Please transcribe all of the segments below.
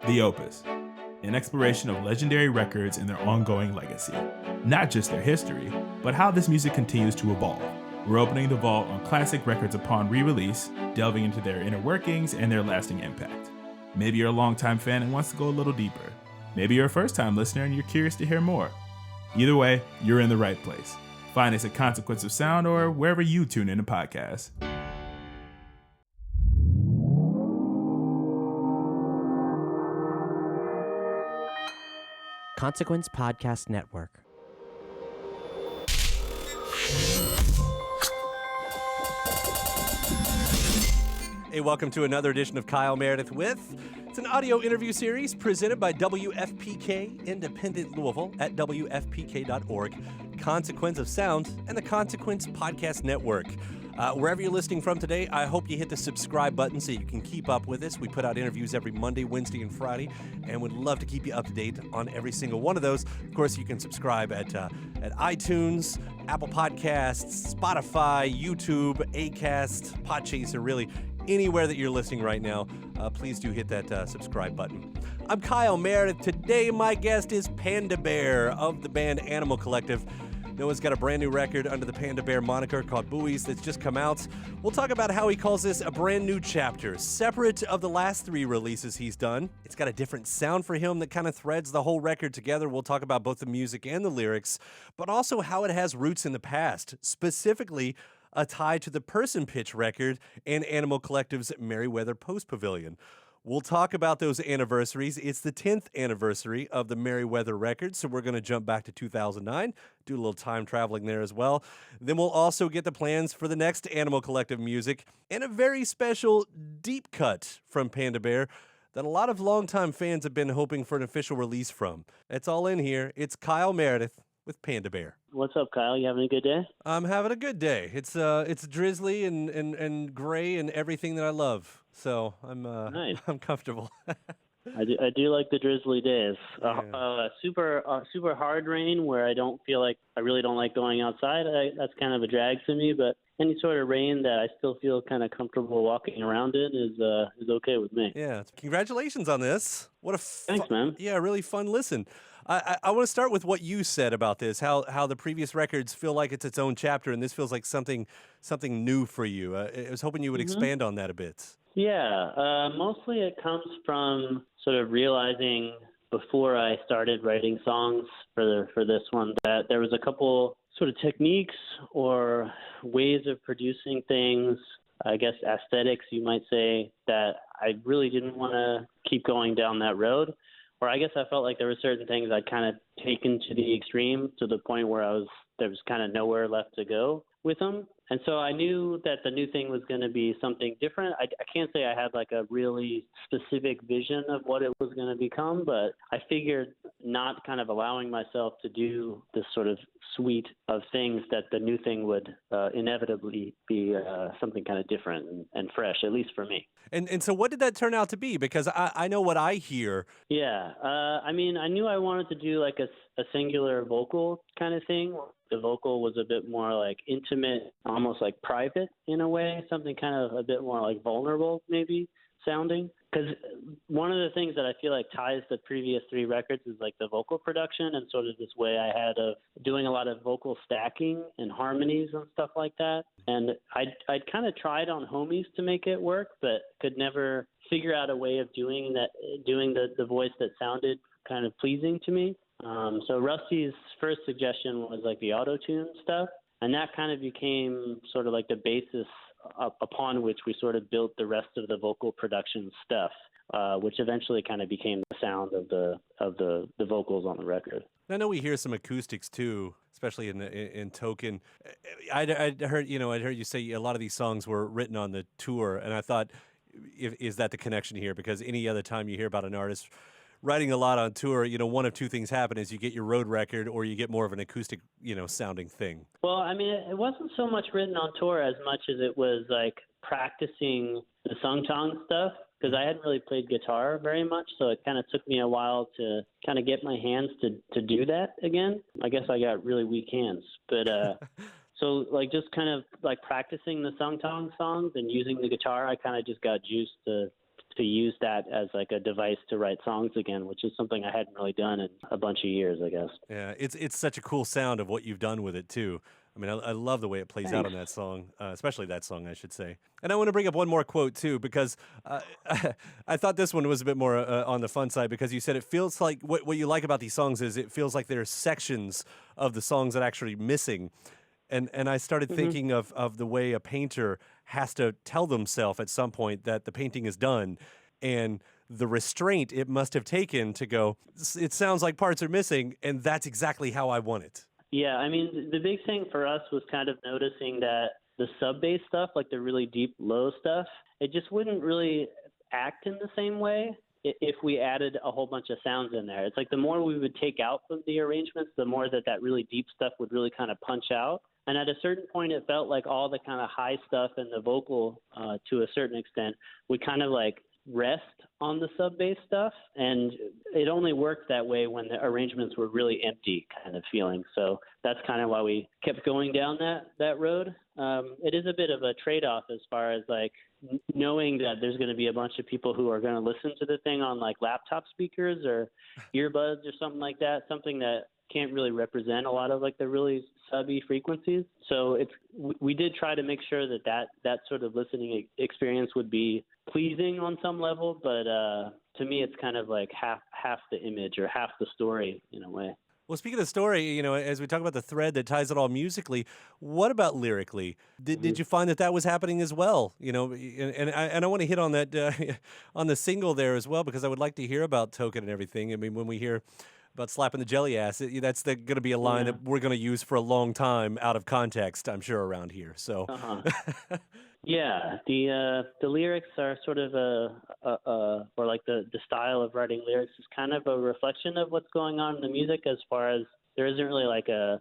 The Opus, an exploration of legendary records and their ongoing legacy. Not just their history, but how this music continues to evolve. We're opening the vault on classic records upon re-release, delving into their inner workings and their lasting impact. Maybe you're a longtime fan and wants to go a little deeper. Maybe you're a first-time listener and you're curious to hear more. Either way, you're in the right place. Find us at Consequence of Sound or wherever you tune in to podcasts. Consequence Podcast Network. Hey, welcome to another edition of Kyle Meredith With. It's an audio interview series presented by WFPK Independent Louisville at WFPK.org, Consequence of Sound, and the Consequence Podcast Network. Wherever you're listening from today, I hope you hit the subscribe button so you can keep up with us. We put out interviews every Monday, Wednesday, and Friday, and would love to keep you up to date on every single one of those. Of course, you can subscribe at iTunes, Apple Podcasts, Spotify, YouTube, Acast, Podchaser, really anywhere that you're listening right now. Please do hit that subscribe button. I'm Kyle Meredith. Today, my guest is Panda Bear of the band Animal Collective. Noah's got a brand new record under the Panda Bear moniker called Buoys that's just come out. We'll talk about how he calls this a brand new chapter, separate of the last 3 releases he's done. It's got a different sound for him that kind of threads the whole record together. We'll talk about both the music and the lyrics, but also how it has roots in the past, specifically a tie to the Person Pitch record and Animal Collective's Merriweather Pavilion. We'll talk about those anniversaries. It's the 10th anniversary of the Merriweather record, so we're going to jump back to 2009, do a little time traveling there as well. Then we'll also get the plans for the next Animal Collective music and a very special deep cut from Panda Bear that a lot of longtime fans have been hoping for an official release from. It's all in here. It's Kyle Meredith with Panda Bear. What's up, Kyle? You having a good day? I'm having a good day. It's drizzly and gray and everything that I love. So I'm Nice. I'm comfortable. I do like the drizzly days. Yeah. Super hard rain where I really don't like going outside. That's kind of a drag to me. But any sort of rain that I still feel kind of comfortable walking around in is okay with me. Yeah. Congratulations on this. Thanks, man. Yeah, really fun listen. I want to start with what you said about this, how the previous records feel like it's its own chapter, and this feels like something new for you. I was hoping you would expand on that a bit. Yeah, mostly it comes from sort of realizing before I started writing songs for this one that there was a couple sort of techniques or ways of producing things, I guess aesthetics you might say, that I really didn't want to keep going down that road. Or I guess I felt like there were certain things I'd kind of taken to the extreme to the point where there was kind of nowhere left to go with them. And so I knew that the new thing was going to be something different. I can't say I had like a really specific vision of what it was going to become, but I figured not kind of allowing myself to do this sort of suite of things that the new thing would inevitably be something kind of different and fresh, at least for me. And so what did that turn out to be? Because I know what I hear. Yeah. I mean, I knew I wanted to do like a singular vocal kind of thing. The vocal was a bit more like intimate, almost like private in a way, something kind of a bit more like vulnerable maybe sounding. Because one of the things that I feel like ties the previous 3 records is like the vocal production and sort of this way I had of doing a lot of vocal stacking and harmonies and stuff like that. And I'd kind of tried on Homies to make it work, but could never figure out a way of doing the voice that sounded kind of pleasing to me. So Rusty's first suggestion was like the auto-tune stuff, and that kind of became sort of like the basis upon which we sort of built the rest of the vocal production stuff, which eventually kind of became the sound of the vocals on the record. I know we hear some acoustics too, especially in Token. I'd heard you say a lot of these songs were written on the tour, and I thought, is that the connection here? Because any other time you hear about an artist writing a lot on tour, one of two things happen: is you get your road record or you get more of an acoustic, sounding thing. Well, I mean, it wasn't so much written on tour as much as it was like practicing the sung-tong stuff, because I hadn't really played guitar very much, so it kind of took me a while to kind of get my hands to do that again. I guess I got really weak hands, but so like just kind of like practicing the sung-tong songs and using the guitar, I kind of just got juiced to use that as like a device to write songs again, which is something I hadn't really done in a bunch of years, I guess. Yeah, it's such a cool sound of what you've done with it too. I mean, I love the way it plays out on that song, especially that song, I should say. And I want to bring up one more quote too, because I thought this one was a bit more on the fun side, because you said it feels like what you like about these songs is it feels like there's sections of the songs that are actually missing. And I started thinking of the way a painter has to tell themselves at some point that the painting is done, and the restraint it must have taken to go, it sounds like parts are missing, and that's exactly how I want it. Yeah, I mean, the big thing for us was kind of noticing that the sub-bass stuff, like the really deep, low stuff, it just wouldn't really act in the same way if we added a whole bunch of sounds in there. It's like the more we would take out from the arrangements, the more that really deep stuff would really kind of punch out. And at a certain point, it felt like all the kind of high stuff and the vocal, to a certain extent, would kind of like rest on the sub-bass stuff, and it only worked that way when the arrangements were really empty kind of feeling. So that's kind of why we kept going down that road. It is a bit of a trade-off as far as like knowing that there's going to be a bunch of people who are going to listen to the thing on like laptop speakers or earbuds or something like that, something that can't really represent a lot of like the really subby frequencies. So we did try to make sure that sort of listening experience would be pleasing on some level, but to me it's kind of like half the image or half the story in a way. Well, speaking of story, as we talk about the thread that ties it all musically, what about lyrically? Did you find that was happening as well? And I want to hit on that on the single there as well, because I would like to hear about Token and everything. I mean, when we hear about slapping the jelly ass, that's going to be a line that we're going to use for a long time out of context, I'm sure, around here. So. Yeah, the lyrics are sort of or like the style of writing lyrics is kind of a reflection of what's going on in the music, as far as there isn't really like a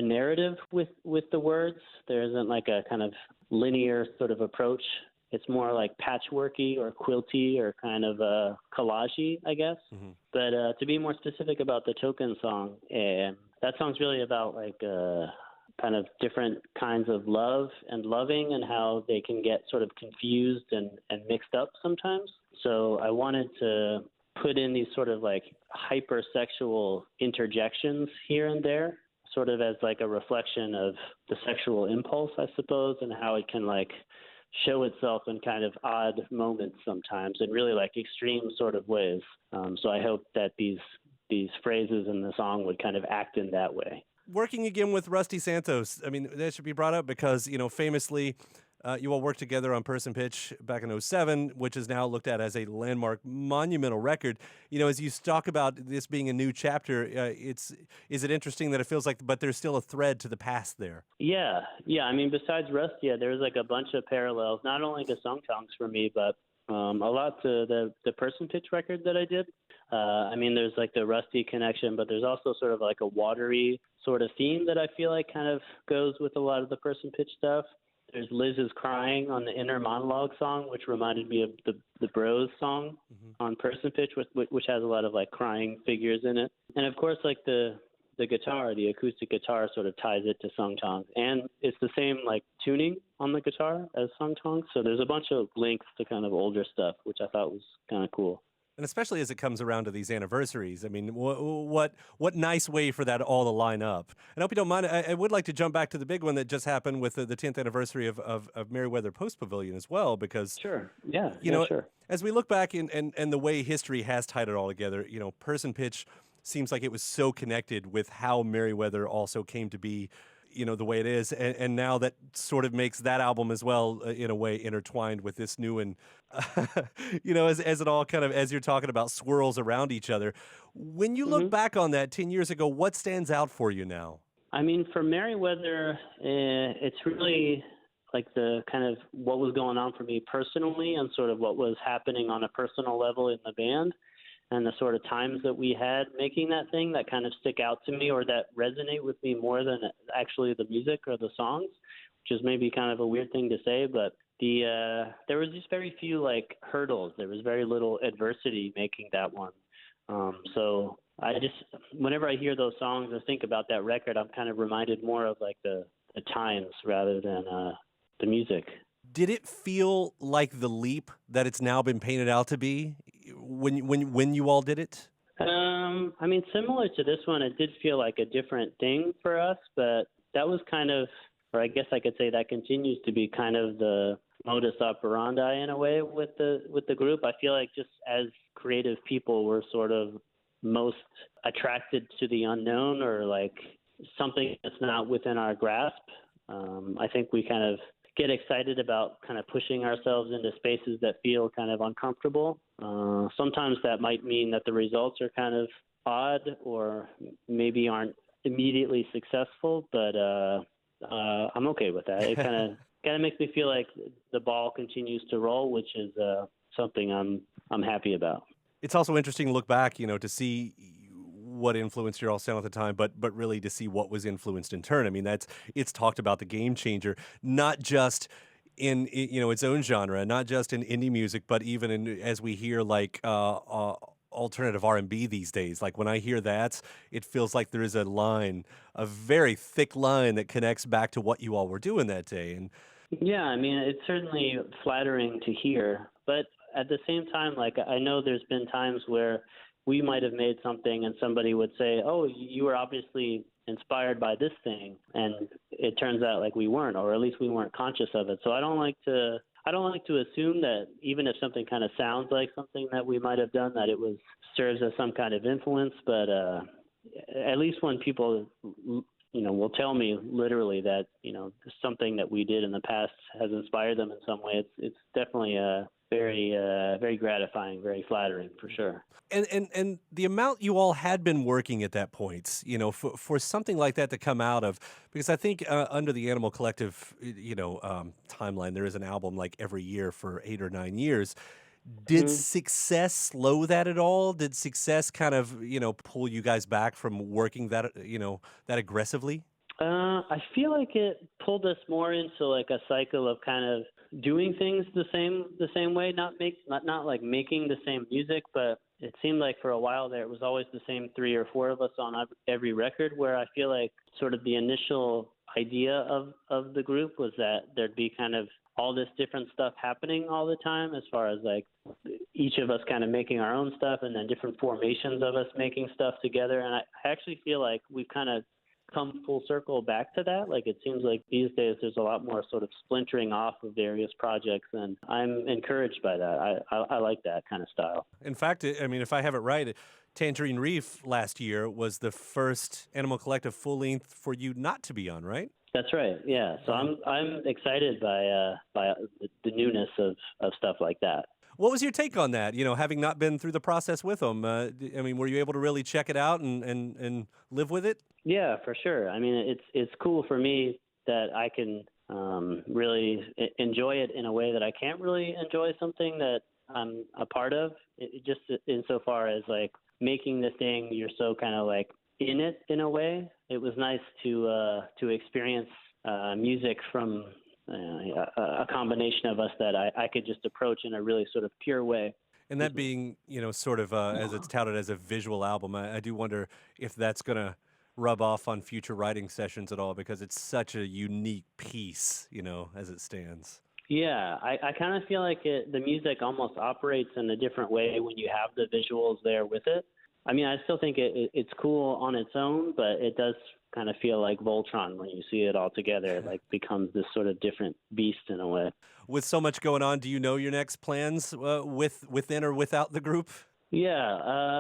narrative with the words. There isn't like a kind of linear sort of approach. It's more like patchworky or quilty or kind of collagey, I guess. Mm-hmm. But to be more specific about the Token song, that song's really about like kind of different kinds of love and loving, and how they can get sort of confused and mixed up sometimes. So I wanted to put in these sort of like hypersexual interjections here and there, sort of as like a reflection of the sexual impulse, I suppose, and how it can like show itself in kind of odd moments sometimes, in really like extreme sort of ways. So I hope that these phrases in the song would kind of act in that way. Working again with Rusty Santos, I mean, that should be brought up because, famously, you all worked together on Person Pitch back in 2007, which is now looked at as a landmark, monumental record. As you talk about this being a new chapter, is it interesting that it feels like, but there's still a thread to the past there? Yeah. I mean, besides Rusty, there's like a bunch of parallels, not only to Song Tongs for me, but a lot to the Person Pitch record that I did. I mean, there's like the Rusty connection, but there's also sort of like a watery sort of theme that I feel like kind of goes with a lot of the Person Pitch stuff. There's Liz's crying on the Inner Monologue song, which reminded me of the Bros song on Person Pitch, which has a lot of like crying figures in it. And of course, like the guitar, the acoustic guitar sort of ties it to Song Tongs. And it's the same like tuning on the guitar as Song Tongs. So there's a bunch of links to kind of older stuff, which I thought was kind of cool. And especially as it comes around to these anniversaries. I mean, what nice way for that all to line up. And I hope you don't mind, I would like to jump back to the big one that just happened with the 10th anniversary of Merriweather Post Pavilion as well, because... Sure, sure. As we look back and the way history has tied it all together, Person Pitch seems like it was so connected with how Merriweather also came to be, the way it is. And now that sort of makes that album as well, in a way, intertwined with this new and, as it all kind of, as you're talking about, swirls around each other. When you look back on that 10 years ago, what stands out for you now? I mean, for Merriweather, it's really like the kind of what was going on for me personally and sort of what was happening on a personal level in the band. And the sort of times that we had making that thing that kind of stick out to me or that resonate with me more than actually the music or the songs, which is maybe kind of a weird thing to say, but there was just very few like hurdles. There was very little adversity making that one. So I just, whenever I hear those songs or think about that record, I'm kind of reminded more of like the times rather than the music. Did it feel like the leap that it's now been painted out to be when you all did it? I mean, similar to this one, it did feel like a different thing for us, but that was kind of, or I guess I could say that continues to be kind of the modus operandi in a way with the group. I feel like just as creative people, we're sort of most attracted to the unknown or like something that's not within our grasp. I think we kind of get excited about kind of pushing ourselves into spaces that feel kind of uncomfortable. Sometimes that might mean that the results are kind of odd or maybe aren't immediately successful, but I'm okay with that. It kind of makes me feel like the ball continues to roll, which is something I'm happy about. It's also interesting to look back, to see what influenced your all sound at the time, but really to see what was influenced in turn. I mean, it's talked about the game changer, not just in its own genre, not just in indie music, but even as we hear like alternative R&B these days. Like when I hear that, it feels like there is a very thick line that connects back to what you all were doing that day. And yeah, I mean, it's certainly flattering to hear, but at the same time, like I know there's been times where we might have made something and somebody would say, oh, you were obviously inspired by this thing. And it turns out like we weren't, or at least we weren't conscious of it. So I don't like to assume that even if something kind of sounds like something that we might have done, that it serves as some kind of influence. But at least when people, will tell me literally that, something that we did in the past has inspired them in some way, it's definitely very, very gratifying, very flattering for sure. And the amount you all had been working at that point, for something like that to come out of, because I think under the Animal Collective, timeline, there is an album like every year for 8 or 9 years. Did success slow that at all? Did success kind of, pull you guys back from working that, that aggressively? I feel like it pulled us more into like a cycle of kind of doing things the same way, not like making the same music, but it seemed like for a while there it was always the same 3 or 4 of us on every record, where I feel like sort of the initial idea of the group was that there'd be kind of all this different stuff happening all the time, as far as like each of us kind of making our own stuff and then different formations of us making stuff together. And I actually feel like we've kind of come full circle back to that. Like it seems like these days there's a lot more sort of splintering off of various projects, and I'm encouraged by that. I like that kind of style. In fact, I mean, if I have it right, Tangerine Reef last year was the first Animal Collective full length for you not to be on, right? That's right. Yeah. So I'm excited by the newness of stuff like that. What was your take on that? Having not been through the process with them, I mean, were you able to really check it out and live with it? Yeah, for sure. I mean, it's cool for me that I can really enjoy it in a way that I can't really enjoy something that I'm a part of. Just insofar as like making the thing, you're so kind of like in it in a way. It was nice to experience music from a combination of us that I could just approach in a really sort of pure way. And that being, sort of as it's touted as a visual album, I do wonder if that's going to rub off on future writing sessions at all, because it's such a unique piece, as it stands. Yeah, I kind of feel like the music almost operates in a different way when you have the visuals there with it. I mean, I still think it's cool on its own, but it does kind of feel like Voltron when you see it all together. It like becomes this sort of different beast in a way. With so much going on, do you know your next plans within or without the group? Yeah,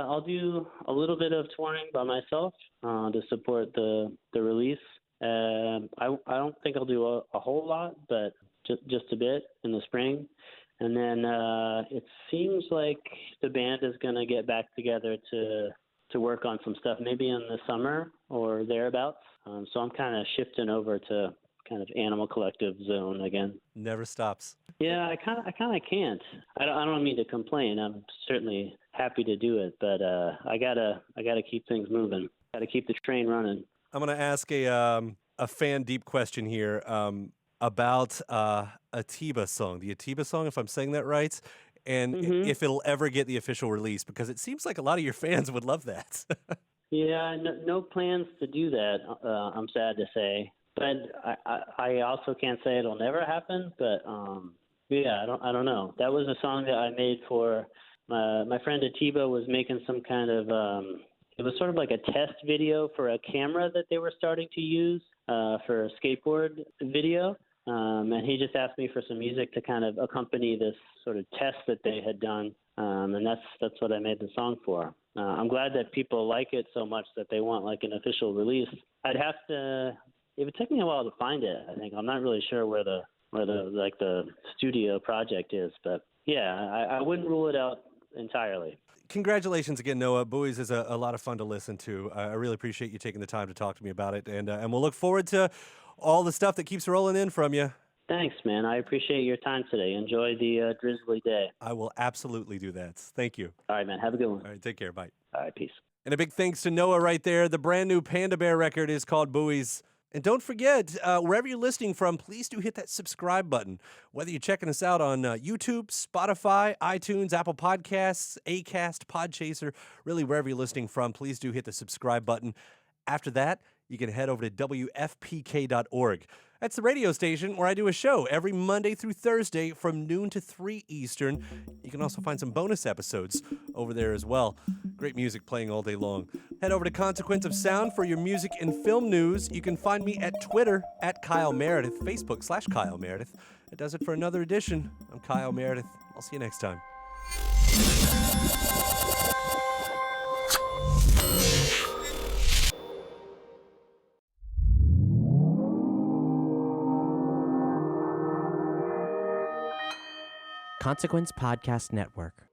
I'll do a little bit of touring by myself to support the release. I don't think I'll do a whole lot, but just a bit in the spring. And then it seems like the band is going to get back together to work on some stuff, maybe in the summer or thereabouts. So I'm kind of shifting over to kind of Animal Collective zone again. Never stops. Yeah, I kind of can't. I don't mean to complain. I'm certainly happy to do it, but I gotta keep things moving. Gotta keep the train running. I'm gonna ask a fan deep question here about Atiba Song, the Atiba Song, if I'm saying that right, and if it'll ever get the official release, because it seems like a lot of your fans would love that. Yeah, no plans to do that. I'm sad to say, but I also can't say it'll never happen. But yeah, I don't know. That was a song that I made for my friend Atiba was making some kind of it was sort of like a test video for a camera that they were starting to use for a skateboard video. And he just asked me for some music to kind of accompany this sort of test that they had done. And that's what I made the song for. I'm glad that people like it so much that they want like an official release. It would take me a while to find it. I think I'm not really sure where the studio project is, but yeah, I wouldn't rule it out entirely. Congratulations again, Noah. Buoys is a lot of fun to listen to. I really appreciate you taking the time to talk to me about it, and we'll look forward to all the stuff that keeps rolling in from you. Thanks, man. I appreciate your time today. Enjoy the drizzly day. I will absolutely do that. Thank you. All right, man. Have a good one. All right, take care. Bye. All right, peace. And a big thanks to Noah right there. The brand new Panda Bear record is called Buoys. And don't forget, wherever you're listening from, please do hit that subscribe button. Whether you're checking us out on YouTube, Spotify, iTunes, Apple Podcasts, Acast, Podchaser, really wherever you're listening from, please do hit the subscribe button. After that, you can head over to WFPK.org. That's the radio station where I do a show every Monday through Thursday from noon to 3 Eastern. You can also find some bonus episodes over there as well. Great music playing all day long. Head over to Consequence of Sound for your music and film news. You can find me at Twitter at Kyle Meredith, Facebook/Kyle Meredith. That does it for another edition. I'm Kyle Meredith. I'll see you next time. Consequence Podcast Network.